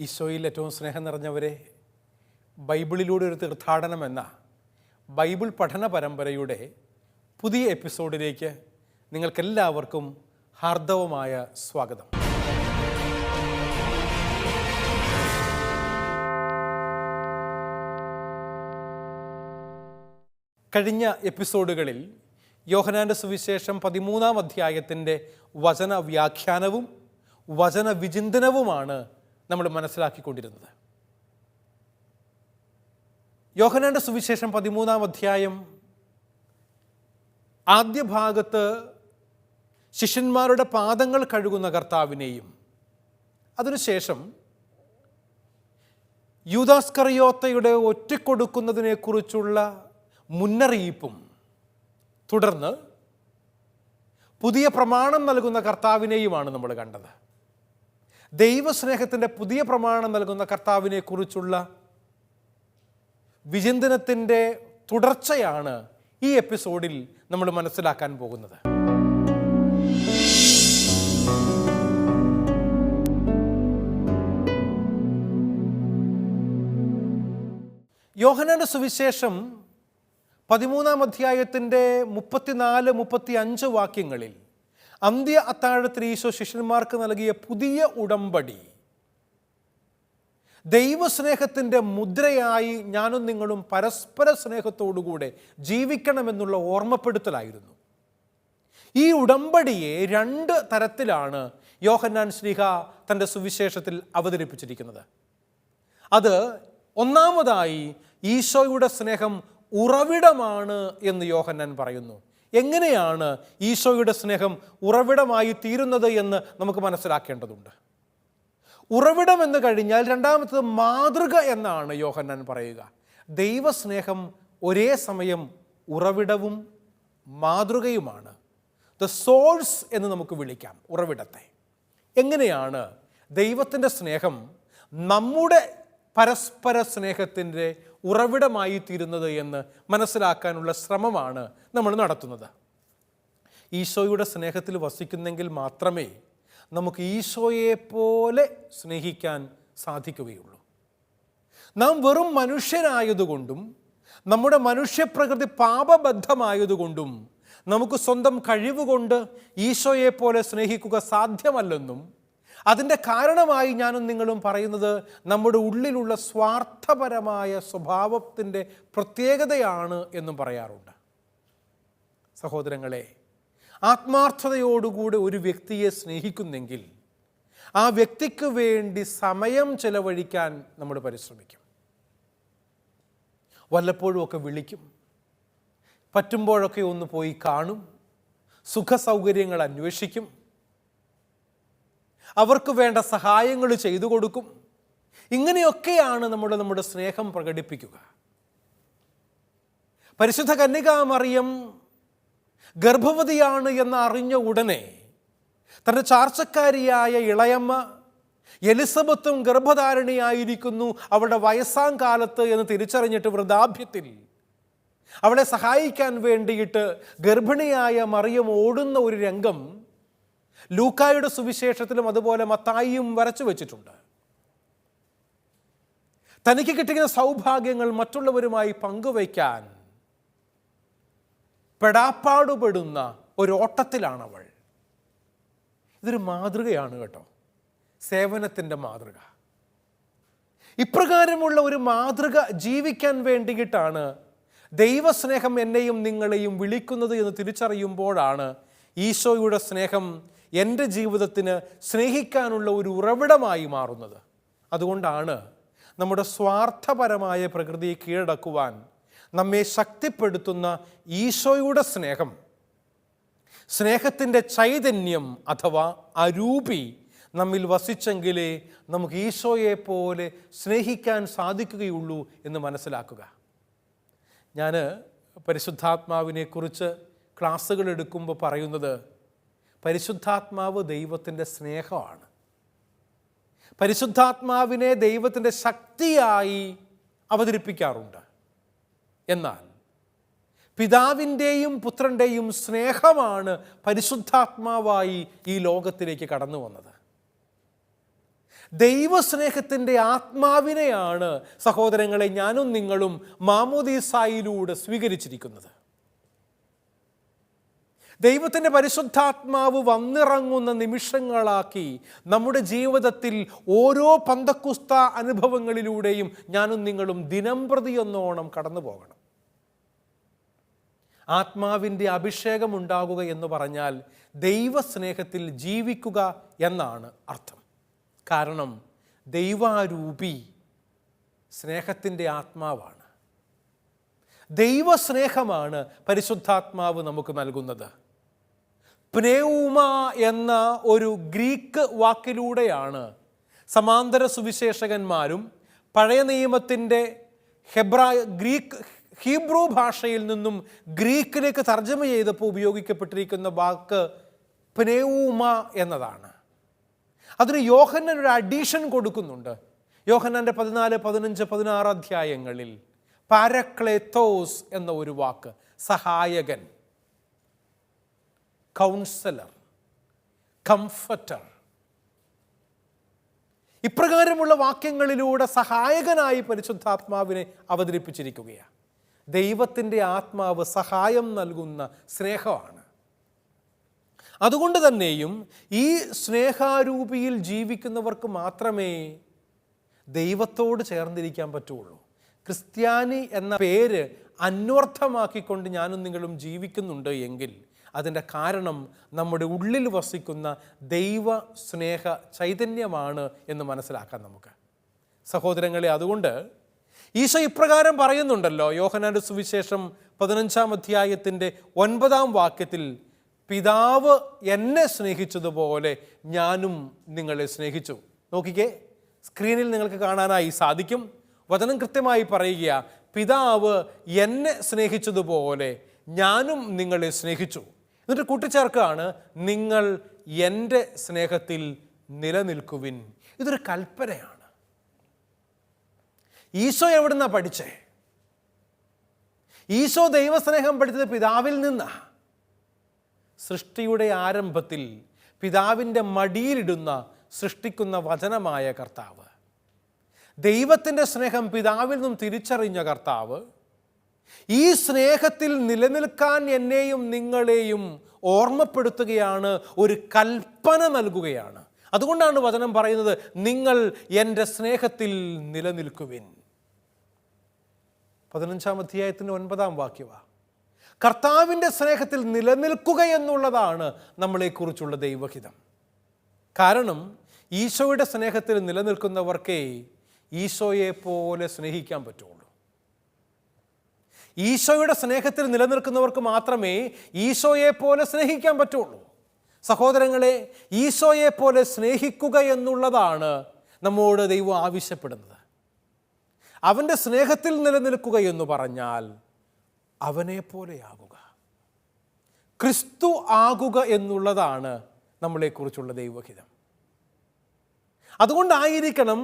ഈശോയിൽ ഏറ്റവും സ്നേഹം നിറഞ്ഞവരെ, ബൈബിളിലൂടെ ഒരു തീർത്ഥാടനം എന്ന ബൈബിൾ പഠന പരമ്പരയുടെ പുതിയ എപ്പിസോഡിലേക്ക് നിങ്ങൾക്കെല്ലാവർക്കും ഹാർദവമായ സ്വാഗതം. കഴിഞ്ഞ എപ്പിസോഡുകളിൽ യോഹന്നാൻ്റെ സുവിശേഷം 13-ാം അധ്യായത്തിൻ്റെ വചന വ്യാഖ്യാനവും വചന വിചിന്തനവുമാണ് നമ്മൾ മനസ്സിലാക്കിക്കൊണ്ടിരുന്നത്. യോഹന്നാൻ്റെ സുവിശേഷം 13-ാം അധ്യായം ആദ്യ ഭാഗത്ത് ശിഷ്യന്മാരുടെ പാദങ്ങൾ കഴുകുന്ന കർത്താവിനെയും അതിനുശേഷം യൂദാസ്കറിയോത്തയുടെ ഒറ്റിക്കൊടുക്കുന്നതിനെക്കുറിച്ചുള്ള മുന്നറിയിപ്പും തുടർന്ന് പുതിയ പ്രമാണം നൽകുന്ന കർത്താവിനെയുമാണ് നമ്മൾ കണ്ടത്. ദൈവസ്നേഹത്തിൻ്റെ പുതിയ പ്രമാണം നൽകുന്ന കർത്താവിനെക്കുറിച്ചുള്ള വിചിന്തനത്തിൻ്റെ തുടർച്ചയാണ് ഈ എപ്പിസോഡിൽ നമ്മൾ മനസ്സിലാക്കാൻ പോകുന്നത്. യോഹന്നാൻ്റെ സുവിശേഷം 13-ാം അധ്യായത്തിൻ്റെ 34-35 വാക്യങ്ങളിൽ അന്ത്യ അത്താഴത്തിൽ ഈശോ ശിഷ്യന്മാർക്ക് നൽകിയ പുതിയ ഉടമ്പടി ദൈവസ്നേഹത്തിൻ്റെ മുദ്രയായി ഞാനും നിങ്ങളും പരസ്പര സ്നേഹത്തോടുകൂടെ ജീവിക്കണമെന്നുള്ള ഓർമ്മപ്പെടുത്തലായിരുന്നു. ഈ ഉടമ്പടിയെ 2 തരത്തിലാണ് യോഹന്നാൻ ശ്ലീഹ തൻ്റെ സുവിശേഷത്തിൽ അവതരിപ്പിച്ചിരിക്കുന്നത്. അത് ഒന്നാമതായി ഈശോയുടെ സ്നേഹം ഉറവിടമാണ് എന്ന് യോഹന്നാൻ പറയുന്നു. എങ്ങനെയാണ് ഈശോയുടെ സ്നേഹം ഉറവിടമായി തീരുന്നത് എന്ന് നമുക്ക് മനസ്സിലാക്കേണ്ടതുണ്ട്. ഉറവിടം എന്ന് കഴിഞ്ഞാൽ രണ്ടാമത്തത് മാതൃക എന്നാണ് യോഹന്നാൻ പറയുക. ദൈവസ്നേഹം ഒരേ സമയം ഉറവിടവും മാതൃകയുമാണ്. ദ സോഴ്സ് എന്ന് നമുക്ക് വിളിക്കാം ഉറവിടത്തെ. എങ്ങനെയാണ് ദൈവത്തിൻ്റെ സ്നേഹം നമ്മുടെ പരസ്പര സ്നേഹത്തിൻ്റെ ഉറവിടമായി തീരുന്നത് എന്ന് മനസ്സിലാക്കാനുള്ള ശ്രമമാണ് നമ്മൾ നടത്തുന്നത്. ഈശോയുടെ സ്നേഹത്തിൽ വസിക്കുന്നെങ്കിൽ മാത്രമേ നമുക്ക് ഈശോയെ പോലെ സ്നേഹിക്കാൻ സാധിക്കുകയുള്ളൂ. നാം വെറും മനുഷ്യനായതുകൊണ്ടും നമ്മുടെ മനുഷ്യപ്രകൃതി പാപബദ്ധമായതുകൊണ്ടും നമുക്ക് സ്വന്തം കഴിവുകൊണ്ട് ഈശോയെ പോലെ സ്നേഹിക്കുക സാധ്യമല്ലെന്നും അതിൻ്റെ കാരണമായി ഞാനും നിങ്ങളും പറയുന്നത് നമ്മുടെ ഉള്ളിലുള്ള സ്വാർത്ഥപരമായ സ്വഭാവത്തിൻ്റെ പ്രത്യേകതയാണ് എന്നും പറയാറുണ്ട്. സഹോദരങ്ങളെ, ആത്മാർത്ഥതയോടുകൂടി ഒരു വ്യക്തിയെ സ്നേഹിക്കുന്നെങ്കിൽ ആ വ്യക്തിക്ക് വേണ്ടി സമയം ചെലവഴിക്കാൻ നമ്മൾ പരിശ്രമിക്കും. വല്ലപ്പോഴുമൊക്കെ വിളിക്കും, പറ്റുമ്പോഴൊക്കെ ഒന്ന് പോയി കാണും, സുഖസൗകര്യങ്ങൾ അന്വേഷിക്കും, അവർക്ക് വേണ്ട സഹായങ്ങൾ ചെയ്തു കൊടുക്കും. ഇങ്ങനെയൊക്കെയാണ് നമ്മുടെ സ്നേഹം പ്രകടിപ്പിക്കുക. പരിശുദ്ധ കന്യകാമറിയം ഗർഭവതിയാണ് എന്ന് അറിഞ്ഞ ഉടനെ തൻ്റെ ചാർച്ചക്കാരിയായ ഇളയമ്മ എലിസബത്തും ഗർഭധാരിണിയായിരിക്കുന്നു അവളുടെ വയസ്സാം കാലത്ത് എന്ന് തിരിച്ചറിഞ്ഞിട്ട് വൃദ്ധാപ്യത്തിൽ അവളെ സഹായിക്കാൻ വേണ്ടിയിട്ട് ഗർഭിണിയായ മറിയം ഓടുന്ന ഒരു രംഗം ലൂക്കായുടെ സുവിശേഷത്തിലും അതുപോലെ മത്തായിയും വരച്ചു വെച്ചിട്ടുണ്ട്. തനിക്ക് കിട്ടുന്ന സൗഭാഗ്യങ്ങൾ മറ്റുള്ളവരുമായി പങ്കുവയ്ക്കാൻ പെടാപ്പാടുപെടുന്ന ഒരു ഓട്ടത്തിലാണവൾ. ഇതൊരു മാതൃകയാണ് കേട്ടോ, സേവനത്തിൻ്റെ മാതൃക. ഇപ്രകാരമുള്ള ഒരു മാതൃക ജീവിക്കാൻ വേണ്ടിയിട്ടാണ് ദൈവസ്നേഹം എന്നെയും നിങ്ങളെയും വിളിക്കുന്നത് എന്ന് തിരിച്ചറിയുമ്പോഴാണ് ഈശോയുടെ സ്നേഹം എൻ്റെ ജീവിതത്തിന് സ്നേഹിക്കാനുള്ള ഒരു ഉറവിടമായി മാറുന്നത്. അതുകൊണ്ടാണ് നമ്മുടെ സ്വാർത്ഥപരമായ പ്രകൃതിയെ കീഴടക്കുവാൻ നമ്മെ ശക്തിപ്പെടുത്തുന്ന ഈശോയുടെ സ്നേഹം, സ്നേഹത്തിൻ്റെ ചൈതന്യം അഥവാ അരൂപി നമ്മിൽ വസിച്ചെങ്കിലേ നമുക്ക് ഈശോയെ പോലെ സ്നേഹിക്കാൻ സാധിക്കുകയുള്ളൂ എന്ന് മനസ്സിലാക്കുക. ഞാൻ പരിശുദ്ധാത്മാവിനെക്കുറിച്ച് ക്ലാസ്സുകൾ എടുക്കുമ്പോൾ പറയുന്നത് പരിശുദ്ധാത്മാവ് ദൈവത്തിൻ്റെ സ്നേഹമാണ്. പരിശുദ്ധാത്മാവിനെ ദൈവത്തിൻ്റെ ശക്തിയായി അവതരിപ്പിക്കാറുണ്ട്. എന്നാൽ പിതാവിൻ്റെയും പുത്രൻ്റെയും സ്നേഹമാണ് പരിശുദ്ധാത്മാവായി ഈ ലോകത്തിലേക്ക് കടന്നു വന്നത്. ദൈവസ്നേഹത്തിൻ്റെ ആത്മാവിനെയാണ് സഹോദരങ്ങളെ ഞാനും നിങ്ങളും മാമോദീസായിലൂടെ സ്വീകരിച്ചിരിക്കുന്നത്. ദൈവത്തിൻ്റെ പരിശുദ്ധാത്മാവ് വന്നിറങ്ങുന്ന നിമിഷങ്ങളാക്കി നമ്മുടെ ജീവിതത്തിൽ ഓരോ പന്തക്കുസ്ത അനുഭവങ്ങളിലൂടെയും ഞാനും നിങ്ങളും ദിനംപ്രതി എന്നോണം കടന്നു പോകണം. ആത്മാവിൻ്റെ അഭിഷേകം ഉണ്ടാകുക എന്ന് പറഞ്ഞാൽ ദൈവസ്നേഹത്തിൽ ജീവിക്കുക എന്നാണ് അർത്ഥം. കാരണം ദൈവാരൂപി സ്നേഹത്തിൻ്റെ ആത്മാവാണ്. ദൈവസ്നേഹമാണ് പരിശുദ്ധാത്മാവ് നമുക്ക് നൽകുന്നത്. പ്നേഉമ എന്ന ഒരു ഗ്രീക്ക് വാക്കിലൂടെയാണ് സമാന്തര സുവിശേഷകന്മാരും പഴയ നിയമത്തിൻ്റെ ഹീബ്രു ഭാഷയിൽ നിന്നും ഗ്രീക്കിലേക്ക് തർജ്ജമ ചെയ്തപ്പോൾ ഉപയോഗിക്കപ്പെട്ടിരിക്കുന്ന വാക്ക് പ്നേഉമ എന്നതാണ്. അതിന് യോഹന്നാൻ ഒരു അഡീഷൻ കൊടുക്കുന്നുണ്ട്. യോഹന്നാൻ്റെ 14, 15, 16 അധ്യായങ്ങളിൽ പാരക്ലേത്തോസ് എന്ന ഒരു വാക്ക്, സഹായകൻ, കൗൺസലർ, കംഫർട്ടർ, ഇപ്രകാരമുള്ള വാക്യങ്ങളിലൂടെ സഹായകനായി പരിശുദ്ധാത്മാവിനെ അവതരിപ്പിച്ചിരിക്കുകയാണ്. ദൈവത്തിൻ്റെ ആത്മാവ് സഹായം നൽകുന്ന സ്നേഹമാണ്. അതുകൊണ്ട് തന്നെയും ഈ സ്നേഹാരൂപിയിൽ ജീവിക്കുന്നവർക്ക് മാത്രമേ ദൈവത്തോട് ചേർന്നിരിക്കാൻ പറ്റുള്ളൂ. ക്രിസ്ത്യാനി എന്ന പേര് അന്വർത്ഥമാക്കിക്കൊണ്ട് ഞാനും നിങ്ങളും ജീവിക്കുന്നുണ്ട് എങ്കിൽ അതിൻ്റെ കാരണം നമ്മുടെ ഉള്ളിൽ വസിക്കുന്ന ദൈവ സ്നേഹ ചൈതന്യമാണ് എന്ന് മനസ്സിലാക്കാം നമുക്ക്. സഹോദരങ്ങളെ, അതുകൊണ്ട് ഈശോ ഇപ്രകാരം പറയുന്നുണ്ടല്ലോ യോഹന്നാന്റെ സുവിശേഷം 15-ാം അധ്യായത്തിൻ്റെ 9-ാം വാക്യത്തിൽ, പിതാവ് എന്നെ സ്നേഹിച്ചതുപോലെ ഞാനും നിങ്ങളെ സ്നേഹിച്ചു. നോക്കിക്കേ, സ്ക്രീനിൽ നിങ്ങൾക്ക് കാണാനായി സാധിക്കും. വചനം കൃത്യമായി പറയുക, പിതാവ് എന്നെ സ്നേഹിച്ചതുപോലെ ഞാനും നിങ്ങളെ സ്നേഹിച്ചു. എന്നിട്ട് കൂട്ടിച്ചേർക്കുകയാണ്, നിങ്ങൾ എൻ്റെ സ്നേഹത്തിൽ നിലനിൽക്കുവിൻ. ഇതൊരു കൽപ്പനയാണ്. ഈശോ എവിടുന്നാ പഠിച്ചേ? ഈശോ ദൈവസ്നേഹം പഠിച്ചത് പിതാവിൽ നിന്നാ. സൃഷ്ടിയുടെ ആരംഭത്തിൽ പിതാവിൻ്റെ മടിയിലിടുന്ന സൃഷ്ടിക്കുന്ന വചനമായ കർത്താവ്, ദൈവത്തിൻ്റെ സ്നേഹം പിതാവിൽ നിന്നും തിരിച്ചറിഞ്ഞ കർത്താവ്, ഈ സ്നേഹത്തിൽ നിലനിൽക്കാൻ എന്നെയും നിങ്ങളെയും ഓർമ്മപ്പെടുത്തുകയാണ്, ഒരു കൽപ്പന നൽകുകയാണ്. അതുകൊണ്ടാണ് വചനം പറയുന്നത്, നിങ്ങൾ എൻ്റെ സ്നേഹത്തിൽ നിലനിൽക്കുവിൻ. 15-ാം അധ്യായത്തിൻ്റെ 9-ാം വാക്യമാണ്. കർത്താവിൻ്റെ സ്നേഹത്തിൽ നിലനിൽക്കുക എന്നുള്ളതാണ് നമ്മളെക്കുറിച്ചുള്ള ദൈവഹിതം. കാരണം ഈശോയുടെ സ്നേഹത്തിൽ നിലനിൽക്കുന്നവർക്കേ ഈശോയെ പോലെ സ്നേഹിക്കാൻ പറ്റുള്ളൂ. ഈശോയുടെ സ്നേഹത്തിൽ നിലനിൽക്കുന്നവർക്ക് മാത്രമേ ഈശോയെ പോലെ സ്നേഹിക്കാൻ പറ്റുള്ളൂ. സഹോദരങ്ങളെ, ഈശോയെ പോലെ സ്നേഹിക്കുക എന്നുള്ളതാണ് നമ്മോട് ദൈവം ആവശ്യപ്പെടുന്നത്. അവൻ്റെ സ്നേഹത്തിൽ നിലനിൽക്കുക എന്ന് പറഞ്ഞാൽ അവനെ പോലെയാകുക, ക്രിസ്തു ആകുക എന്നുള്ളതാണ് നമ്മളെക്കുറിച്ചുള്ള ദൈവഹിതം. അതുകൊണ്ടായിരിക്കണം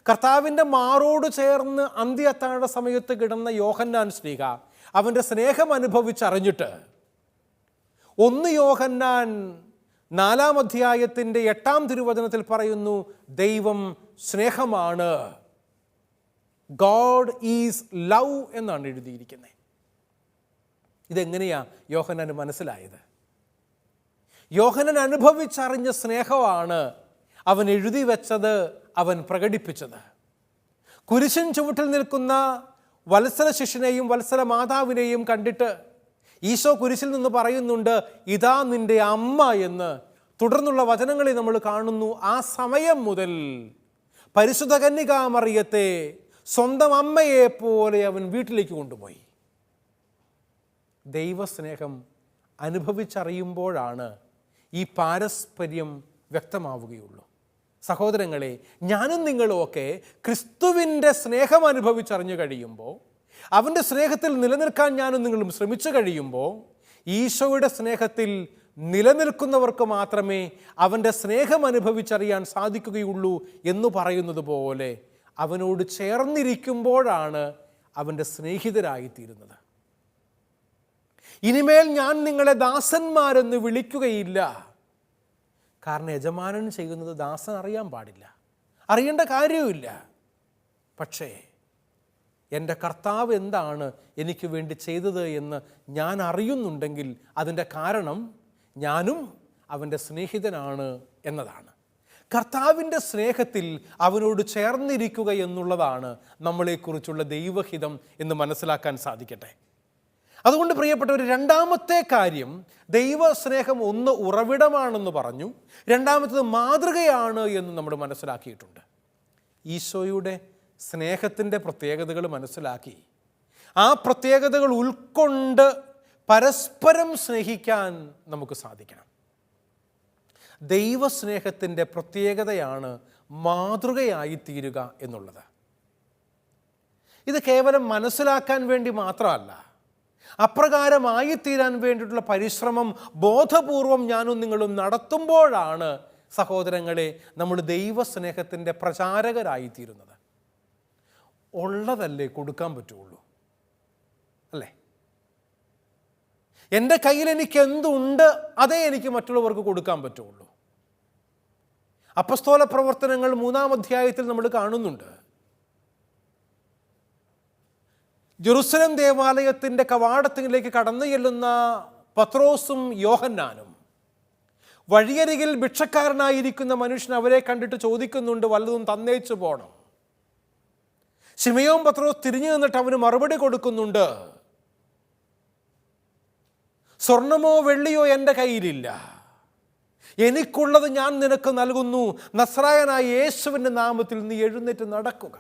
കർത്താവിൻ്റെ മാറോട് ചേർന്ന് അന്ത്യത്താഴ സമയത്ത് കിടന്ന യോഹന്നാൻ ശ്ലീഹ അവൻ്റെ സ്നേഹം അനുഭവിച്ചറിഞ്ഞിട്ട് 1 യോഹന്നാൻ 4-ാം അധ്യായത്തിൻ്റെ 8-ാം തിരുവചനത്തിൽ പറയുന്നു, ദൈവം സ്നേഹമാണ്, ഗോഡ് ഈസ് ലവ് എന്നാണ് എഴുതിയിരിക്കുന്നത്. ഇതെങ്ങനെയാ യോഹന്നാന് മനസ്സിലായത്? യോഹന്നാൻ അനുഭവിച്ചറിഞ്ഞ സ്നേഹമാണ് അവൻ എഴുതി വെച്ചത്, അവൻ പ്രകടിപ്പിച്ചത്. കുരിശിൻ ചുവട്ടിൽ നിൽക്കുന്ന വത്സല ശിഷ്യനെയും വത്സല മാതാവിനെയും കണ്ടിട്ട് ഈശോ കുരിശിൽ നിന്ന് പറയുന്നുണ്ട്, ഇതാ നിന്റെ അമ്മ എന്ന്. തുടർന്നുള്ള വചനങ്ങളിൽ നമ്മൾ കാണുന്നു, ആ സമയം മുതൽ പരിശുദ്ധ കന്യകാമറിയത്തെ സ്വന്തം അമ്മയെ പോലെ അവൻ വീട്ടിലേക്ക് കൊണ്ടുപോയി. ദൈവസ്നേഹം അനുഭവിച്ചറിയുമ്പോഴാണ് ഈ പാരസ്പര്യം വ്യക്തമാവുകയുള്ളൂ. സഹോദരങ്ങളെ, ഞാനും നിങ്ങളുമൊക്കെ ക്രിസ്തുവിൻ്റെ സ്നേഹം അനുഭവിച്ചറിഞ്ഞു കഴിയുമ്പോൾ, അവൻ്റെ സ്നേഹത്തിൽ നിലനിൽക്കാൻ ഞാനും നിങ്ങളും ശ്രമിച്ചു കഴിയുമ്പോൾ, ഈശോയുടെ സ്നേഹത്തിൽ നിലനിൽക്കുന്നവർക്ക് മാത്രമേ അവൻ്റെ സ്നേഹം അനുഭവിച്ചറിയാൻ സാധിക്കുകയുള്ളൂ എന്ന് പറയുന്നത് പോലെ അവനോട് ചേർന്നിരിക്കുമ്പോഴാണ് അവൻ്റെ സ്നേഹിതരായിത്തീരുന്നത്. ഇനിമേൽ ഞാൻ നിങ്ങളെ ദാസന്മാരെന്ന് വിളിക്കുകയില്ല, കാരണം യജമാനൻ ചെയ്യുന്നത് ദാസൻ അറിയാൻ പാടില്ല. അറിയേണ്ട കാര്യവുമില്ല. പക്ഷേ എൻ്റെ കർത്താവ് എന്താണ് എനിക്ക് വേണ്ടി ചെയ്തത് എന്ന് ഞാൻ അറിയുന്നുണ്ടെങ്കിൽ അതിൻ്റെ കാരണം ഞാനും അവൻ്റെ സ്നേഹിതനാണ് എന്നതാണ്. കർത്താവിൻ്റെ സ്നേഹത്തിൽ അവനോട് ചേർന്നിരിക്കുക എന്നുള്ളതാണ് നമ്മളെക്കുറിച്ചുള്ള ദൈവഹിതം എന്ന് മനസ്സിലാക്കാൻ സാധിക്കട്ടെ. അതുകൊണ്ട് പ്രിയപ്പെട്ടവർ, രണ്ടാമത്തെ കാര്യം, ദൈവസ്നേഹം ഒന്ന് ഉറവിടമാണെന്ന് പറഞ്ഞു, രണ്ടാമത്തത് മാതൃകയാണ് എന്ന് നമ്മൾ മനസ്സിലാക്കിയിട്ടുണ്ട്. ഈശോയുടെ സ്നേഹത്തിൻ്റെ പ്രത്യേകതകൾ മനസ്സിലാക്കി ആ പ്രത്യേകതകൾ ഉൾക്കൊണ്ട് പരസ്പരം സ്നേഹിക്കാൻ നമുക്ക് സാധിക്കണം. ദൈവസ്നേഹത്തിൻ്റെ പ്രത്യേകതയാണ് മാതൃകയായി തീരുക എന്നുള്ളത്. ഇത് കേവലം മനസ്സിലാക്കാൻ വേണ്ടി മാത്രമല്ല, അപ്രകാരമായി തീരാൻ വേണ്ടിയിട്ടുള്ള പരിശ്രമം ബോധപൂർവം ഞാനും നിങ്ങളും നടത്തുമ്പോഴാണ് സഹോദരങ്ങളെ നമ്മൾ ദൈവസ്നേഹത്തിൻ്റെ പ്രചാരകരായിത്തീരുന്നത്. ഉള്ളതല്ലേ കൊടുക്കാൻ പറ്റുള്ളൂ, അല്ലേ? എൻ്റെ കയ്യിൽ എനിക്ക് എന്തുണ്ട് അതേ എനിക്ക് മറ്റുള്ളവർക്ക് കൊടുക്കാൻ പറ്റുള്ളൂ. അപ്പസ്തോല പ്രവർത്തനങ്ങൾ 3-ാം അധ്യായത്തിൽ നമ്മൾ കാണുന്നുണ്ട്. ജെറുസലേം ദേവാലയത്തിൻ്റെ കവാടത്തിലേക്ക് കടന്നു ചെല്ലുന്ന പത്രോസും യോഹന്നാനും വഴിയരികിൽ ഭിക്ഷക്കാരനായിരിക്കുന്ന മനുഷ്യൻ അവരെ കണ്ടിട്ട് ചോദിക്കുന്നുണ്ട്, വല്ലതും തന്നേച്ചു പോകണം. ശിമയോൻ പത്രോസ് തിരിഞ്ഞു നിന്നിട്ട് അവന് മറുപടി കൊടുക്കുന്നുണ്ട്, സ്വർണമോ വെള്ളിയോ എൻ്റെ കയ്യിലില്ല, എനിക്കുള്ളത് ഞാൻ നിനക്ക് നൽകുന്നു, നസ്രായനായ യേശുവിൻ്റെ നാമത്തിൽ നീ എഴുന്നേറ്റ് നടക്കുക,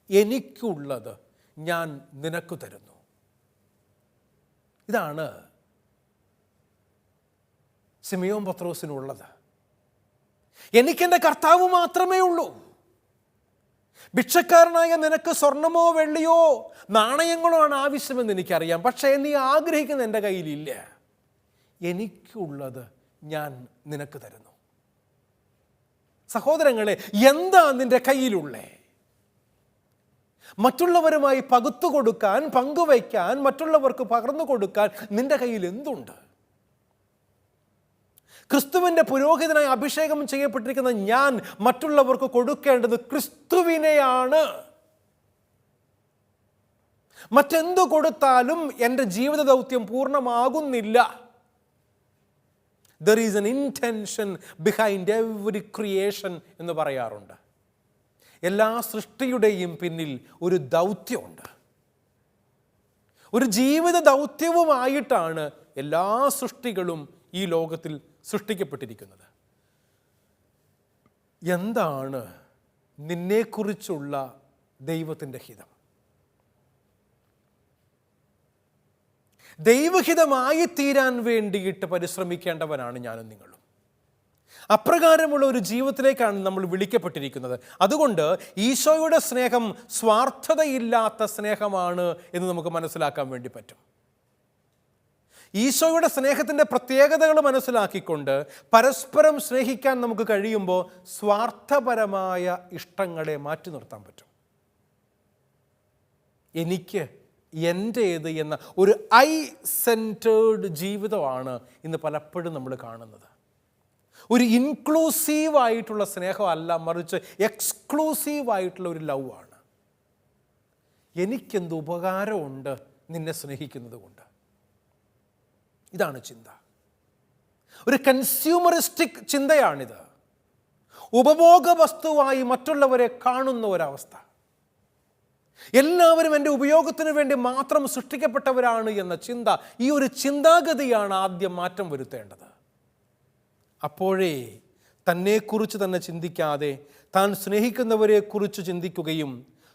എനിക്കുള്ളത് ഞാൻ നിനക്ക് തരുന്നു. ഇതാണ് ശിമയോൻ പത്രോസിനുള്ളത്. എനിക്കെൻ്റെ കർത്താവ് മാത്രമേ ഉള്ളൂ. ഭിക്ഷക്കാരനായ നിനക്ക് സ്വർണമോ വെള്ളിയോ നാണയങ്ങളോ ആണ് ആവശ്യമെന്ന് എനിക്കറിയാം, പക്ഷേ നീ ആഗ്രഹിക്കുന്ന എൻ്റെ കയ്യിലില്ല. എനിക്കുള്ളത് ഞാൻ നിനക്ക് തരുന്നു. സഹോദരങ്ങളെ, എന്താ നിൻ്റെ കയ്യിലുള്ളേ? മറ്റുള്ളവരുമായി പകുത്തു കൊടുക്കാൻ, പങ്കുവയ്ക്കാൻ, മറ്റുള്ളവർക്ക് പകർന്നു കൊടുക്കാൻ നിൻ്റെ കയ്യിൽ എന്തുണ്ട്? ക്രിസ്തുവിൻ്റെ പുരോഹിതനായി അഭിഷേകം ചെയ്യപ്പെട്ടിരിക്കുന്ന ഞാൻ മറ്റുള്ളവർക്ക് കൊടുക്കേണ്ടത് ക്രിസ്തുവിനെയാണ്. മറ്റെന്തു കൊടുത്താലും എൻ്റെ ജീവിത ദൗത്യം പൂർണ്ണമാകുന്നില്ല. There is an intention behind every creation എന്ന് പറയാറുണ്ട്. എല്ലാ സൃഷ്ടിയുടെയും പിന്നിൽ ഒരു ദൗത്യമുണ്ട്. ഒരു ജീവിത ദൗത്യവുമായിട്ടാണ് എല്ലാ സൃഷ്ടികളും ഈ ലോകത്തിൽ സൃഷ്ടിക്കപ്പെട്ടിരിക്കുന്നത്. എന്താണ് നിന്നെക്കുറിച്ചുള്ള ദൈവത്തിൻ്റെ ഹിതം? ദൈവഹിതമായി തീരാൻ വേണ്ടിയിട്ട് പരിശ്രമിക്കേണ്ടവനാണ് ഞാനും നിങ്ങളും. അപ്രകാരമുള്ള ഒരു ജീവിതത്തിലേക്കാണ് നമ്മൾ വിളിക്കപ്പെട്ടിരിക്കുന്നത്. അതുകൊണ്ട് ഈശോയുടെ സ്നേഹം സ്വാർത്ഥതയില്ലാത്ത സ്നേഹമാണ് എന്ന് നമുക്ക് മനസ്സിലാക്കാൻ വേണ്ടി പറ്റും. ഈശോയുടെ സ്നേഹത്തിൻ്റെ പ്രത്യേകതകൾ മനസ്സിലാക്കിക്കൊണ്ട് പരസ്പരം സ്നേഹിക്കാൻ നമുക്ക് കഴിയുമ്പോൾ സ്വാർത്ഥപരമായ ഇഷ്ടങ്ങളെ മാറ്റി നിർത്താൻ പറ്റും. എനിക്ക്, എൻ്റേത് എന്ന ഒരു ഐ സെൻറ്റേർഡ് ജീവിതമാണ് ഇന്ന് പലപ്പോഴും നമ്മൾ കാണുന്നത്. ഒരു ഇൻക്ലൂസീവായിട്ടുള്ള സ്നേഹമല്ല, മറിച്ച് എക്സ്ക്ലൂസീവായിട്ടുള്ള ഒരു ലവ് ആണ്. എനിക്കെന്ത് ഉപകാരമുണ്ട് നിന്നെ സ്നേഹിക്കുന്നത് കൊണ്ട്? ഇതാണ് ചിന്ത. ഒരു കൺസ്യൂമറിസ്റ്റിക് ചിന്തയാണിത്. ഉപഭോഗ വസ്തുവായി മറ്റുള്ളവരെ കാണുന്ന ഒരവസ്ഥ. എല്ലാവരും എൻ്റെ ഉപയോഗത്തിന് വേണ്ടി മാത്രം സൃഷ്ടിക്കപ്പെട്ടവരാണ് എന്ന ചിന്ത, ഈ ഒരു ചിന്താഗതിയാണ് ആദ്യം മാറ്റം വരുത്തേണ്ടത്. അപ്പോഴേ തന്നെക്കുറിച്ച് തന്നെ ചിന്തിക്കാതെ താൻ സ്നേഹിക്കുന്നവരെക്കുറിച്ച് ചിന്തിക്കുകയും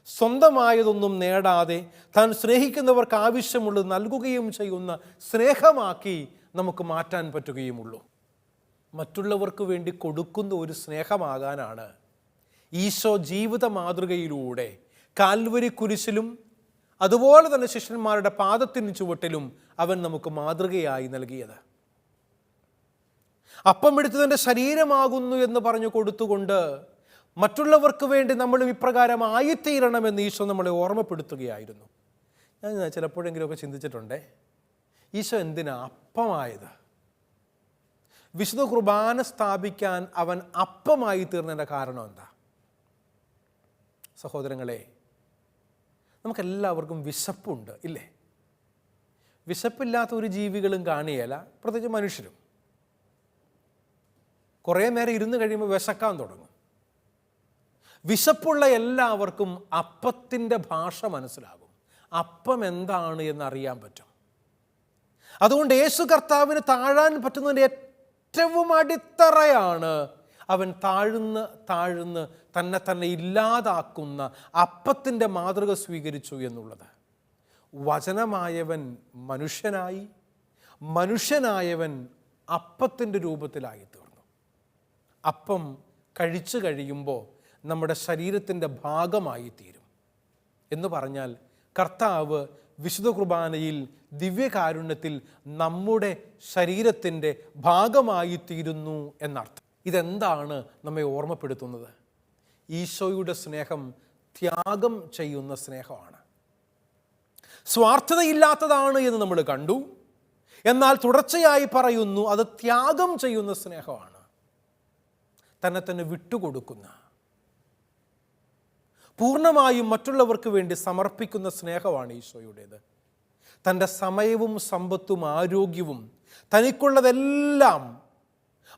സ്വന്തമായതൊന്നും നേടാതെ താൻ സ്നേഹിക്കുന്നവർക്ക് ആവശ്യമുള്ളത് നൽകുകയും ചെയ്യുന്ന സ്നേഹമാക്കി നമുക്ക് മാറ്റാൻ പറ്റുകയുമുള്ളൂ. മറ്റുള്ളവർക്ക് വേണ്ടി കൊടുക്കുന്ന ഒരു സ്നേഹമാകാനാണ് ഈശോ ജീവിത മാതൃകയിലൂടെ കാൽവരി കുരിശിലും അതുപോലെ തന്നെ ശിഷ്യന്മാരുടെ പാദത്തിന് ചുവട്ടിലും അവൻ നമുക്ക് മാതൃകയായി നൽകിയത്. അപ്പം എടുത്തതിൻ്റെ ശരീരമാകുന്നു എന്ന് പറഞ്ഞു കൊടുത്തുകൊണ്ട് മറ്റുള്ളവർക്ക് വേണ്ടി നമ്മളും ഇപ്രകാരം ആയിത്തീരണമെന്ന് ഈശോ നമ്മളെ ഓർമ്മപ്പെടുത്തുകയായിരുന്നു. ഞാൻ ചിലപ്പോഴെങ്കിലുമൊക്കെ ചിന്തിച്ചിട്ടുണ്ടേ, ഈശോ എന്തിനാ അപ്പമായത്? വിശുദ്ധ കുർബാന സ്ഥാപിക്കാൻ അവൻ അപ്പമായി തീർന്നതിൻ്റെ കാരണം എന്താ? സഹോദരങ്ങളെ, നമുക്കെല്ലാവർക്കും വിശപ്പുണ്ട് ഇല്ലേ? വിശപ്പില്ലാത്ത ഒരു ജീവികളും കാണുകയില്ല, പ്രത്യേകിച്ച് മനുഷ്യരും. കുറേ നേരം ഇരുന്ന് കഴിയുമ്പോൾ വിശക്കാൻ തുടങ്ങും. വിശപ്പുള്ള എല്ലാവർക്കും അപ്പത്തിൻ്റെ ഭാഷ മനസ്സിലാകും. അപ്പം എന്താണ് എന്നറിയാൻ പറ്റും. അതുകൊണ്ട് യേശു കർത്താവിന് താഴാൻ പറ്റുന്നതിൻ്റെ ഏറ്റവും അടിത്തറയാണ് അവൻ താഴ്ന്ന് തന്നെ ഇല്ലാതാക്കുന്ന അപ്പത്തിൻ്റെ മാതൃക സ്വീകരിച്ചു എന്നുള്ളത്. വചനമായവൻ മനുഷ്യനായി, മനുഷ്യനായവൻ അപ്പത്തിൻ്റെ രൂപത്തിലായി തീർന്നു. അപ്പം കഴിച്ചു കഴിയുമ്പോൾ നമ്മുടെ ശരീരത്തിൻ്റെ ഭാഗമായി തീരും എന്ന് പറഞ്ഞാൽ കർത്താവ് വിശുദ്ധ കുർബാനയിൽ ദിവ്യകാരുണ്യത്തിൽ നമ്മുടെ ശരീരത്തിൻ്റെ ഭാഗമായി തീരുന്നു എന്നർത്ഥം. ഇതെന്താണ് നമ്മെ ഓർമ്മപ്പെടുത്തുന്നത്? ഈശോയുടെ സ്നേഹം ത്യാഗം ചെയ്യുന്ന സ്നേഹമാണ്. സ്വാർത്ഥതയില്ലാത്തതാണ് എന്ന് നമ്മൾ കണ്ടു. എന്നാൽ തുടർച്ചയായി പറയുന്നു അത് ത്യാഗം ചെയ്യുന്ന സ്നേഹമാണ്. തന്നെ വിട്ടുകൊടുക്കുന്ന, പൂർണ്ണമായും മറ്റുള്ളവർക്ക് വേണ്ടി സമർപ്പിക്കുന്ന സ്നേഹമാണ് ഈശോയുടേത്. തൻ്റെ സമയവും സമ്പത്തും ആരോഗ്യവും തനിക്കുള്ളതെല്ലാം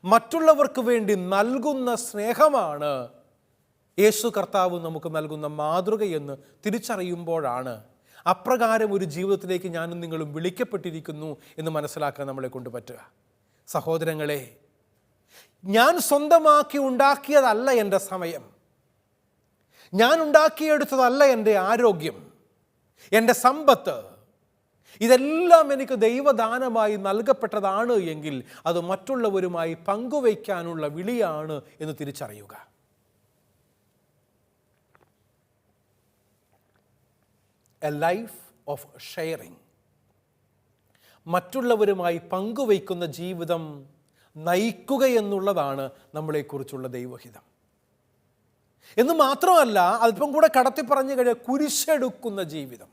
മറ്റുള്ളവർക്ക് വേണ്ടി നൽകുന്ന സ്നേഹമാണ് യേശു കർത്താവ് നമുക്ക് നൽകുന്ന മാതൃകയെന്ന് തിരിച്ചറിയുമ്പോഴാണ് അപ്രകാരം ഒരു ജീവിതത്തിലേക്ക് ഞാനും നിങ്ങളും വിളിക്കപ്പെട്ടിരിക്കുന്നു എന്ന് മനസ്സിലാക്കാൻ നമ്മളെ കൊണ്ട് പറ്റുക. സഹോദരങ്ങളെ, ഞാൻ സ്വന്തമാക്കി ഉണ്ടാക്കിയതല്ല എൻ്റെ സമയം, ഞാൻ ഉണ്ടാക്കിയെടുത്തതല്ല എൻ്റെ ആരോഗ്യം, എൻ്റെ സമ്പത്ത്. ഇതെല്ലാം എനിക്ക് ദൈവദാനമായി നൽകപ്പെട്ടതാണ് എങ്കിൽ അത് മറ്റുള്ളവരുമായി പങ്കുവയ്ക്കാനുള്ള വിളിയാണ് എന്ന് തിരിച്ചറിയുക. എ ലൈഫ് ഓഫ് ഷെയറിങ്, മറ്റുള്ളവരുമായി പങ്കുവയ്ക്കുന്ന ജീവിതം നയിക്കുക എന്നുള്ളതാണ് നമ്മളെക്കുറിച്ചുള്ള ദൈവഹിതം. എന്ന് മാത്രമല്ല, അല്പം കൂടെ കടത്തി പറഞ്ഞു കഴിഞ്ഞാൽ കുരിശെടുക്കുന്ന ജീവിതം.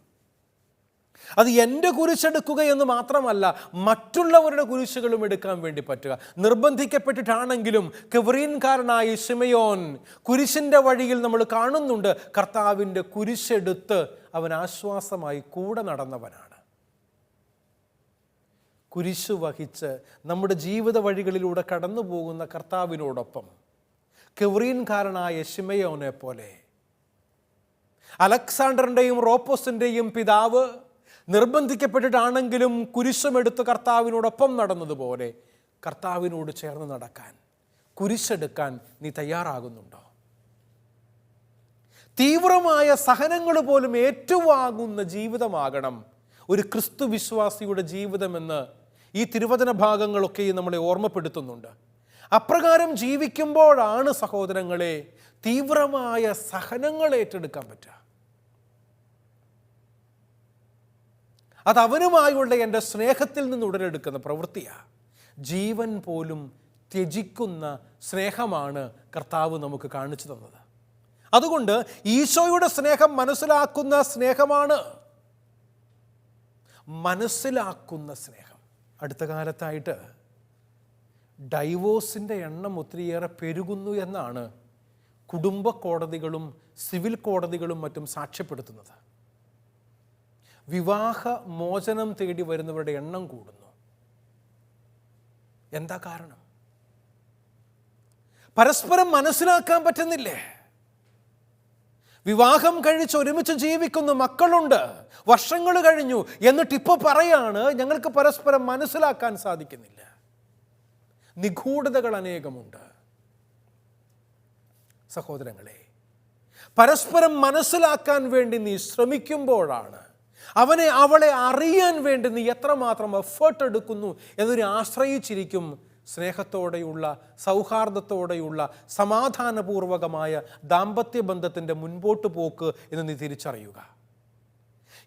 അത് എൻ്റെ കുരിശെടുക്കുക എന്ന് മാത്രമല്ല, മറ്റുള്ളവരുടെ കുരിശുകളും എടുക്കാൻ വേണ്ടി പറ്റുക. നിർബന്ധിക്കപ്പെട്ടിട്ടാണെങ്കിലും കെവറീൻകാരനായ ശിമയോൻ കുരിശിൻ്റെ വഴിയിൽ നമ്മൾ കാണുന്നുണ്ട്, കർത്താവിൻ്റെ കുരിശെടുത്ത് അവൻ ആശ്വാസമായി കൂടെ നടന്നവനാണ്. കുരിശു വഹിച്ച് നമ്മുടെ ജീവിത വഴികളിലൂടെ കടന്നു പോകുന്ന കർത്താവിനോടൊപ്പം കെവറീൻകാരനായ ശിമയോനെ പോലെ, അലക്സാണ്ടറിൻ്റെയും റോപ്പോസിൻ്റെയും പിതാവ് നിർബന്ധിക്കപ്പെട്ടിട്ടാണെങ്കിലും കുരിശുമെടുത്ത് കർത്താവിനോടൊപ്പം നടന്നതുപോലെ കർത്താവിനോട് ചേർന്ന് നടക്കാൻ, കുരിശെടുക്കാൻ നീ തയ്യാറാകുന്നുണ്ടോ? തീവ്രമായ സഹനങ്ങൾ പോലും ഏറ്റുവാങ്ങുന്ന ജീവിതമാകണം ഒരു ക്രിസ്തു വിശ്വാസിയുടെ ജീവിതമെന്ന് ഈ തിരുവചന ഭാഗങ്ങളൊക്കെ നമ്മളെ ഓർമ്മപ്പെടുത്തുന്നുണ്ട്. അപ്രകാരം ജീവിക്കുമ്പോഴാണ് സഹോദരങ്ങളെ തീവ്രമായ സഹനങ്ങൾ ഏറ്റെടുക്കാൻ പറ്റുക. അത് അവനുമായുള്ള എൻ്റെ സ്നേഹത്തിൽ നിന്ന് ഉടലെടുക്കുന്ന പ്രവൃത്തിയാണ്. ജീവൻ പോലും ത്യജിക്കുന്ന സ്നേഹമാണ് കർത്താവ് നമുക്ക് കാണിച്ചു തന്നത്. അതുകൊണ്ട് ഈശോയുടെ സ്നേഹം മനസ്സിലാക്കുന്ന സ്നേഹമാണ്. മനസ്സിലാക്കുന്ന സ്നേഹം. അടുത്ത കാലത്തായിട്ട് ഡൈവോഴ്സിൻ്റെ എണ്ണം ഒത്തിരിയേറെ പെരുകുന്നു എന്നാണ് കുടുംബ കോടതികളും സിവിൽ കോടതികളും മറ്റും സാക്ഷ്യപ്പെടുത്തുന്നത്. വിവാഹ മോചനം തേടി വരുന്നവരുടെ എണ്ണം കൂടുന്നു. എന്താ കാരണം? പരസ്പരം മനസ്സിലാക്കാൻ പറ്റുന്നില്ലേ? വിവാഹം കഴിച്ച് ഒരുമിച്ച് ജീവിക്കുന്ന മക്കളുണ്ട്, വർഷങ്ങൾ കഴിഞ്ഞു, എന്നിട്ട് ഇപ്പോൾ പറയാണ് ഞങ്ങൾക്ക് പരസ്പരം മനസ്സിലാക്കാൻ സാധിക്കുന്നില്ല. നിഗൂഢതകൾ അനേകമുണ്ട്. സഹോദരങ്ങളെ, പരസ്പരം മനസ്സിലാക്കാൻ വേണ്ടി നീ ശ്രമിക്കുമ്പോഴാണ്, അവളെ അറിയാൻ വേണ്ടി നീ എത്രമാത്രം എഫേർട്ട് എടുക്കുന്നു എന്നതിനെ ആശ്രയിച്ചിരിക്കും സ്നേഹത്തോടെയുള്ള, സൗഹാർദ്ദത്തോടെയുള്ള, സമാധാനപൂർവകമായ ദാമ്പത്യ ബന്ധത്തിൻ്റെ മുൻപോട്ട് പോക്ക് എന്ന് നീ തിരിച്ചറിയുക.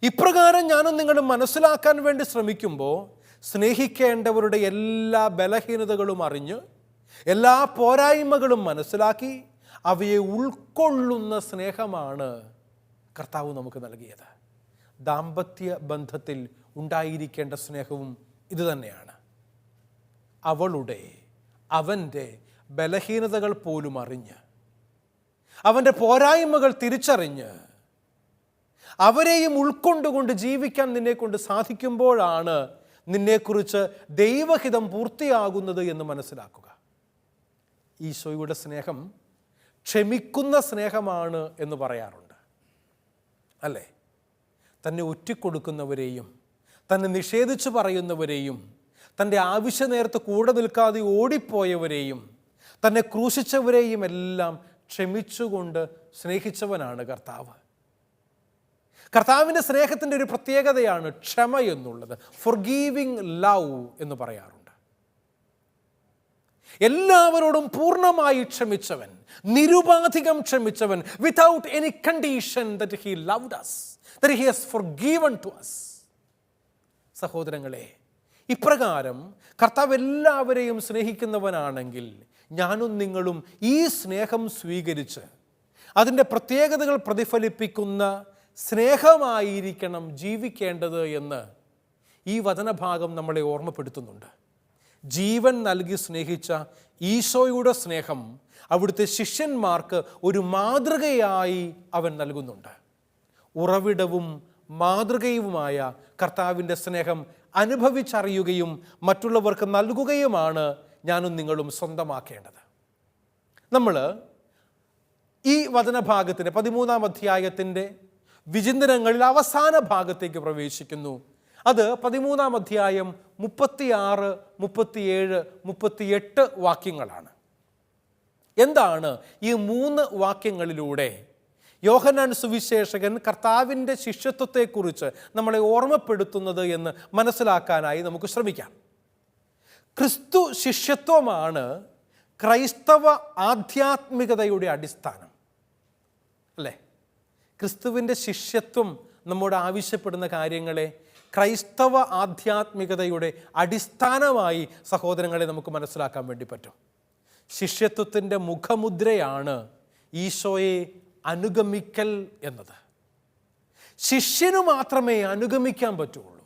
ഇപ്രകാരം ഞാനും നിങ്ങളും മനസ്സിലാക്കാൻ വേണ്ടി ശ്രമിക്കുമ്പോൾ സ്നേഹിക്കേണ്ടവരുടെ എല്ലാ ബലഹീനതകളും അറിഞ്ഞ്, എല്ലാ പോരായ്മകളും മനസ്സിലാക്കി അവയെ ഉൾക്കൊള്ളുന്ന സ്നേഹമാണ് കർത്താവ് നമുക്ക് നൽകിയത്. ദാമ്പത്യ ബന്ധത്തിൽ ഉണ്ടായിരിക്കേണ്ട സ്നേഹവും ഇതുതന്നെയാണ്. അവളുടെ, അവൻ്റെ ബലഹീനതകൾ പോലും അറിഞ്ഞ്, അവൻ്റെ പോരായ്മകൾ തിരിച്ചറിഞ്ഞ് അവരെയും ഉൾക്കൊണ്ടുകൊണ്ട് ജീവിക്കാൻ നിന്നെക്കൊണ്ട് സാധിക്കുമ്പോഴാണ് നിന്നെക്കുറിച്ച് ദൈവഹിതം പൂർത്തിയാകുന്നത് എന്ന് മനസ്സിലാക്കുക. ഈശോയുടെ സ്നേഹം ക്ഷമിക്കുന്ന സ്നേഹമാണ് എന്ന് പറയാറുണ്ട്, അല്ലേ? തന്നെ ഒറ്റിക്കൊടുക്കുന്നവരെയും തന്നെ നിഷേധിച്ച് പറയുന്നവരെയും തൻ്റെ ആവശ്യ നേരത്ത് കൂടെ നിൽക്കാതെ ഓടിപ്പോയവരെയും തന്നെ ക്രൂശിച്ചവരെയും എല്ലാം ക്ഷമിച്ചുകൊണ്ട് സ്നേഹിച്ചവനാണ് കർത്താവ്. കർത്താവിൻ്റെ സ്നേഹത്തിൻ്റെ ഒരു പ്രത്യേകതയാണ് ക്ഷമ എന്നുള്ളത്. ഫൊർഗീവിങ് ലവ് എന്ന് പറയാറുണ്ട്. എല്ലാവരോടും പൂർണ്ണമായി ക്ഷമിച്ചവൻ, നിരുപാധികം ക്ഷമിച്ചവൻ, without any condition that he loved us, that he has forgiven to us. സഹോദരങ്ങളെ, ഇപ്രകാരം കർത്താവ് എല്ലാവരെയും സ്നേഹിക്കുന്നവനാണെങ്കിൽ ഞാനും നിങ്ങളും ഈ സ്നേഹം സ്വീകരിച്ച് അതിൻ്റെ പ്രത്യേകതകൾ പ്രതിഫലിപ്പിക്കുന്ന സ്നേഹമായിരിക്കണം ജീവിക്കേണ്ടത് എന്ന് ഈ വചനഭാഗം നമ്മളെ ഓർമ്മപ്പെടുത്തുന്നുണ്ട്. ജീവൻ നൽകി സ്നേഹിച്ച ഈശോയുടെ സ്നേഹം അവിടുത്തെ ശിഷ്യന്മാർക്ക് ഒരു മാതൃകയായി അവൻ നൽകുന്നുണ്ട്. ഉറവിടവും മാതൃകയുമായ കർത്താവിൻ്റെ സ്നേഹം അനുഭവിച്ചറിയുകയും മറ്റുള്ളവർക്ക് നൽകുകയുമാണ് ഞാനും നിങ്ങളും സ്വന്തമാക്കേണ്ടത്. നമ്മൾ ഈ വചനഭാഗത്തിൻ്റെ 13-ാം അധ്യായത്തിൻ്റെ വിചിന്തനങ്ങളിൽ അവസാന ഭാഗത്തേക്ക് പ്രവേശിക്കുന്നു. അത് 13-ാം അധ്യായം 36, 37, 38 വാക്യങ്ങളാണ്. എന്താണ് ഈ 3 വാക്യങ്ങളിലൂടെ യോഹന്നാൻ സുവിശേഷകൻ കർത്താവിൻ്റെ ശിഷ്യത്വത്തെക്കുറിച്ച് നമ്മളെ ഓർമ്മപ്പെടുത്തുന്നത് എന്ന് മനസ്സിലാക്കാനായി നമുക്ക് ശ്രമിക്കാം. ക്രിസ്തു ശിഷ്യത്വമാണ് ക്രൈസ്തവ ആധ്യാത്മികതയുടെ അടിസ്ഥാനം, അല്ലേ? ക്രിസ്തുവിൻ്റെ ശിഷ്യത്വം നമ്മോട് ആവശ്യപ്പെടുന്ന കാര്യങ്ങളെ ക്രൈസ്തവ ആധ്യാത്മികതയുടെ അടിസ്ഥാനമായി സഹോദരങ്ങളെ നമുക്ക് മനസ്സിലാക്കാൻ വേണ്ടി പറ്റും. ശിഷ്യത്വത്തിൻ്റെ മുഖമുദ്രയാണ് ഈശോയെ അനുഗമിക്കൽ എന്നത്. ശിഷ്യനു മാത്രമേ അനുഗമിക്കാൻ പറ്റുള്ളൂ.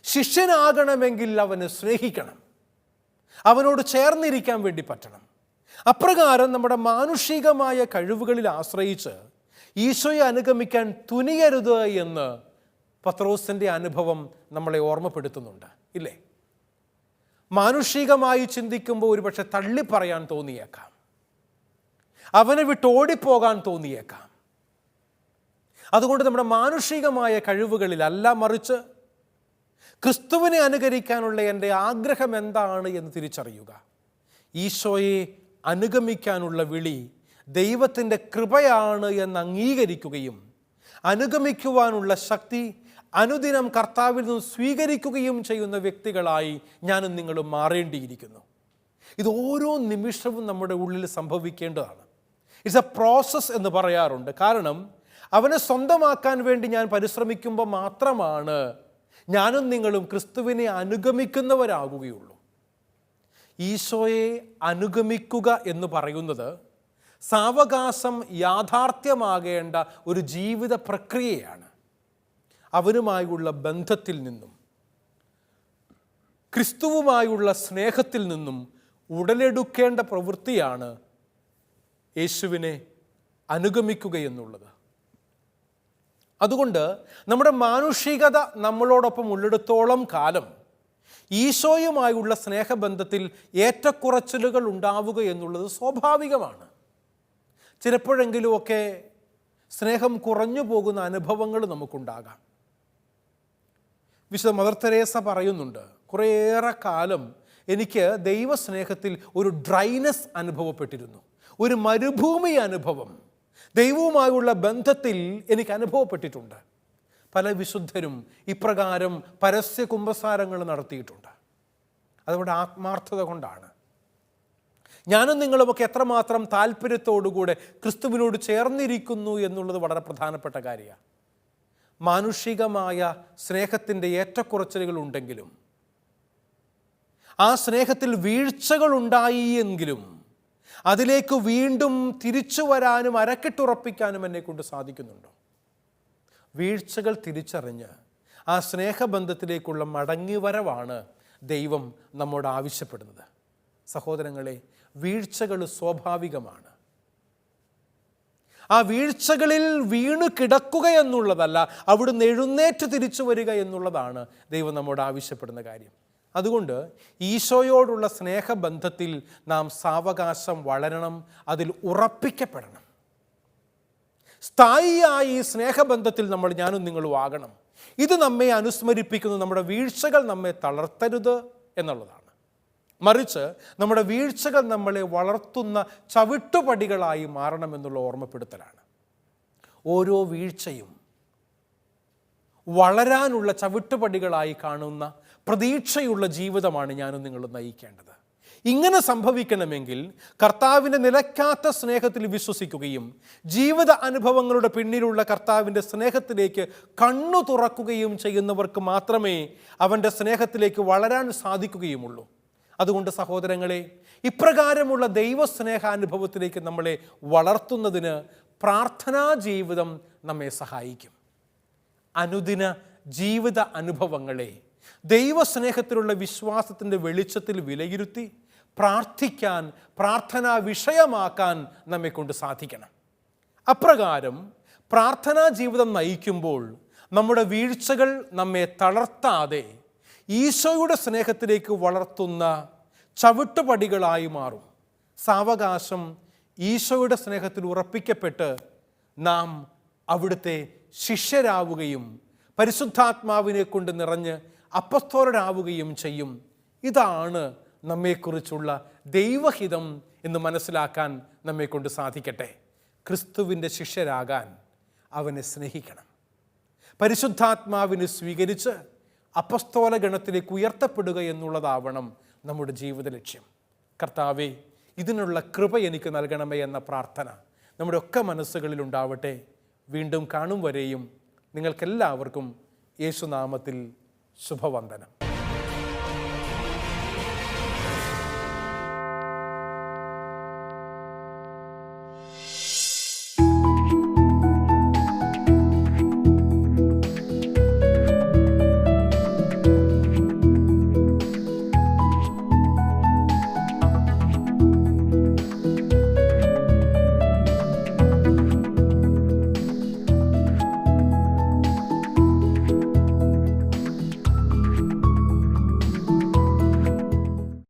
ശിഷ്യനാകണമെങ്കിൽ അവനെ സ്നേഹിക്കണം, അവനോട് ചേർന്നിരിക്കാൻ വേണ്ടി പറ്റണം. അപ്രകാരം നമ്മുടെ മാനുഷികമായ കഴിവുകളിൽ ആശ്രയിച്ച് ഈശോയെ അനുഗമിക്കാൻ തുനിയരുത് എന്ന് പത്രോസിൻ്റെ അനുഭവം നമ്മളെ ഓർമ്മപ്പെടുത്തുന്നുണ്ട്, ഇല്ലേ? മാനുഷികമായി ചിന്തിക്കുമ്പോൾ ഒരുപക്ഷെ തള്ളിപ്പറയാൻ തോന്നിയേക്കാം, അവനെ വിട്ട് ഓടിപ്പോകാൻ തോന്നിയേക്കാം. അതുകൊണ്ട് നമ്മുടെ മാനുഷികമായ കഴിവുകളിലല്ല, മറിച്ച് ക്രിസ്തുവിനെ അനുകരിക്കാനുള്ള എൻ്റെ ആഗ്രഹം എന്താണ് എന്ന് തിരിച്ചറിയുക. ഈശോയെ അനുഗമിക്കാനുള്ള വിളി ദൈവത്തിൻ്റെ കൃപയാണ് എന്ന് അംഗീകരിക്കുകയും അനുഗമിക്കുവാനുള്ള ശക്തി അനുദിനം കർത്താവിൽ നിന്ന് സ്വീകരിക്കുകയും ചെയ്യുന്ന വ്യക്തികളായി ഞാനും നിങ്ങളും മാറേണ്ടിയിരിക്കുന്നു. ഇത് ഓരോ നിമിഷവും നമ്മുടെ ഉള്ളിൽ സംഭവിക്കേണ്ടതാണ്. ഇറ്റ്സ് എ പ്രോസസ് എന്ന് പറയാറുണ്ട്. കാരണം അവനെ സ്വന്തമാക്കാൻ വേണ്ടി ഞാൻ പരിശ്രമിക്കുമ്പോൾ മാത്രമാണ് ഞാനും നിങ്ങളും ക്രിസ്തുവിനെ അനുഗമിക്കുന്നവരാകുകയുള്ളൂ. ഈശോയെ അനുഗമിക്കുക എന്ന് പറയുന്നത് സാവകാശം യാഥാർത്ഥ്യമാകേണ്ട ഒരു ജീവിത പ്രക്രിയയാണ്. അവനുമായുള്ള ബന്ധത്തിൽ നിന്നും ക്രിസ്തുവുമായുള്ള സ്നേഹത്തിൽ നിന്നും ഉടലെടുക്കേണ്ട പ്രവൃത്തിയാണ് യേശുവിനെ അനുഗമിക്കുക എന്നുള്ളത്. അതുകൊണ്ട് നമ്മുടെ മാനുഷികത നമ്മളോടൊപ്പം ഉള്ളിടത്തോളം കാലം ഈശോയുമായുള്ള സ്നേഹബന്ധത്തിൽ ഏറ്റക്കുറച്ചിലുകൾ ഉണ്ടാവുക എന്നുള്ളത് സ്വാഭാവികമാണ്. ചിലപ്പോഴെങ്കിലുമൊക്കെ സ്നേഹം കുറഞ്ഞു പോകുന്ന അനുഭവങ്ങൾ നമുക്കുണ്ടാകാം. വിശുദ്ധ മദർ തെരേസ പറയുന്നുണ്ട്, കുറേയേറെ കാലം എനിക്ക് ദൈവസ്നേഹത്തിൽ ഒരു ഡ്രൈനെസ് അനുഭവപ്പെട്ടിരുന്നു, ഒരു മരുഭൂമി അനുഭവം ദൈവവുമായുള്ള ബന്ധത്തിൽ എനിക്ക് അനുഭവപ്പെട്ടിട്ടുണ്ട്. പല വിശുദ്ധരും ഇപ്രകാരം പരസ്യ കുമ്പസാരങ്ങൾ നടത്തിയിട്ടുണ്ട്. അതവരുടെ ആത്മാർത്ഥത കൊണ്ടാണ്. ഞാനും നിങ്ങളുമൊക്കെ എത്രമാത്രം താല്പര്യത്തോടുകൂടെ ക്രിസ്തുവിനോട് ചേർന്നിരിക്കുന്നു എന്നുള്ളത് വളരെ പ്രധാനപ്പെട്ട കാര്യമാണ്. മാനുഷികമായ സ്നേഹത്തിൻ്റെ ഏറ്റക്കുറച്ചിലുകൾ ഉണ്ടെങ്കിലും ആ സ്നേഹത്തിൽ വീഴ്ചകൾ ഉണ്ടായി എങ്കിലും അതിലേക്ക് വീണ്ടും തിരിച്ചു വരാനും അരക്കിട്ടുറപ്പിക്കാനും എന്നെക്കൊണ്ട് സാധിക്കുന്നുണ്ടോ? വീഴ്ചകൾ തിരിച്ചറിഞ്ഞ് ആ സ്നേഹബന്ധത്തിലേക്കുള്ള മടങ്ങിവരവാണ് ദൈവം നമ്മോട് ആവശ്യപ്പെടുന്നത്. സഹോദരങ്ങളെ, വീഴ്ചകൾ സ്വാഭാവികമാണ്. ആ വീഴ്ചകളിൽ വീണു കിടക്കുക എന്നുള്ളതല്ല, അവിടുന്ന് എഴുന്നേറ്റ് തിരിച്ചു വരിക എന്നുള്ളതാണ് ദൈവം നമ്മോട് ആവശ്യപ്പെടുന്ന കാര്യം. അതുകൊണ്ട് ഈശോയോടുള്ള സ്നേഹബന്ധത്തിൽ നാം സാവകാശം വളരണം, അതിൽ ഉറപ്പിക്കപ്പെടണം. സ്ഥായിയായി ഈ സ്നേഹബന്ധത്തിൽ ഞാനും നിങ്ങളും ആകണം. ഇത് നമ്മെ അനുസ്മരിപ്പിക്കുന്നു, നമ്മുടെ വീഴ്ചകൾ നമ്മെ തളർത്തരുത് എന്നുള്ളതാണ്. മറിച്ച് നമ്മുടെ വീഴ്ചകൾ നമ്മളെ വളർത്തുന്ന ചവിട്ടുപടികളായി മാറണമെന്നുള്ള ഓർമ്മപ്പെടുത്തലാണ്. ഓരോ വീഴ്ചയും വളരാനുള്ള ചവിട്ടുപടികളായി കാണുന്ന പ്രതീക്ഷയുള്ള ജീവിതമാണ് ഞാനും നിങ്ങളും നയിക്കേണ്ടത്. ഇങ്ങനെ സംഭവിക്കണമെങ്കിൽ കർത്താവിൻ്റെ നിലയ്ക്കാത്ത സ്നേഹത്തിൽ വിശ്വസിക്കുകയും ജീവിത അനുഭവങ്ങളുടെ പിന്നിലുള്ള കർത്താവിൻ്റെ സ്നേഹത്തിലേക്ക് കണ്ണു തുറക്കുകയും ചെയ്യുന്നവർക്ക് മാത്രമേ അവൻ്റെ സ്നേഹത്തിലേക്ക് വളരാൻ സാധിക്കുകയുമുള്ളൂ. അതുകൊണ്ട് സഹോദരങ്ങളെ, ഇപ്രകാരമുള്ള ദൈവസ്നേഹാനുഭവത്തിലേക്ക് നമ്മളെ വളർത്തുന്നതിന് പ്രാർത്ഥനാ ജീവിതം നമ്മെ സഹായിക്കും. അനുദിന ജീവിത അനുഭവങ്ങളെ ദൈവസ്നേഹത്തിലുള്ള വിശ്വാസത്തിൻ്റെ വെളിച്ചത്തിൽ വിലയിരുത്തി പ്രാർത്ഥിക്കാൻ, പ്രാർത്ഥനാ വിഷയമാക്കാൻ നമ്മെക്കൊണ്ട് സാധിക്കണം. അപ്രകാരം പ്രാർത്ഥനാ ജീവിതം നയിക്കുമ്പോൾ നമ്മുടെ വീഴ്ചകൾ നമ്മെ തളർത്താതെ ഈശോയുടെ സ്നേഹത്തിലേക്ക് വളർത്തുന്ന ചവിട്ടുപടികളായി മാറും. സാവകാശം ഈശോയുടെ സ്നേഹത്തിൽ ഉറപ്പിക്കപ്പെട്ട് നാം അവിടുത്തെ ശിഷ്യരാവുകയും പരിശുദ്ധാത്മാവിനെ കൊണ്ട് നിറഞ്ഞ് അപ്പസ്തോലരാവുകയും ചെയ്യും. ഇതാണ് നമ്മെക്കുറിച്ചുള്ള ദൈവഹിതം എന്ന് മനസ്സിലാക്കാൻ നമ്മെക്കൊണ്ട് സാധിക്കട്ടെ. ക്രിസ്തുവിൻ്റെ ശിഷ്യരാകാൻ അവനെ സ്നേഹിക്കണം. പരിശുദ്ധാത്മാവിനെ സ്വീകരിച്ച് അപ്പസ്തോല ഗണത്തിലേക്ക് ഉയർത്തപ്പെടുക എന്നുള്ളതാവണം നമ്മുടെ ജീവിത ലക്ഷ്യം. കർത്താവേ, ഇതിനുള്ള കൃപ എനിക്ക് നൽകണമേ എന്ന പ്രാർത്ഥന നമ്മുടെ ഒക്കെ മനസ്സുകളിലുണ്ടാവട്ടെ. വീണ്ടും കാണും വരെയും നിങ്ങൾക്കെല്ലാവർക്കും യേശുനാമത്തിൽ ശുഭവന്ദനം.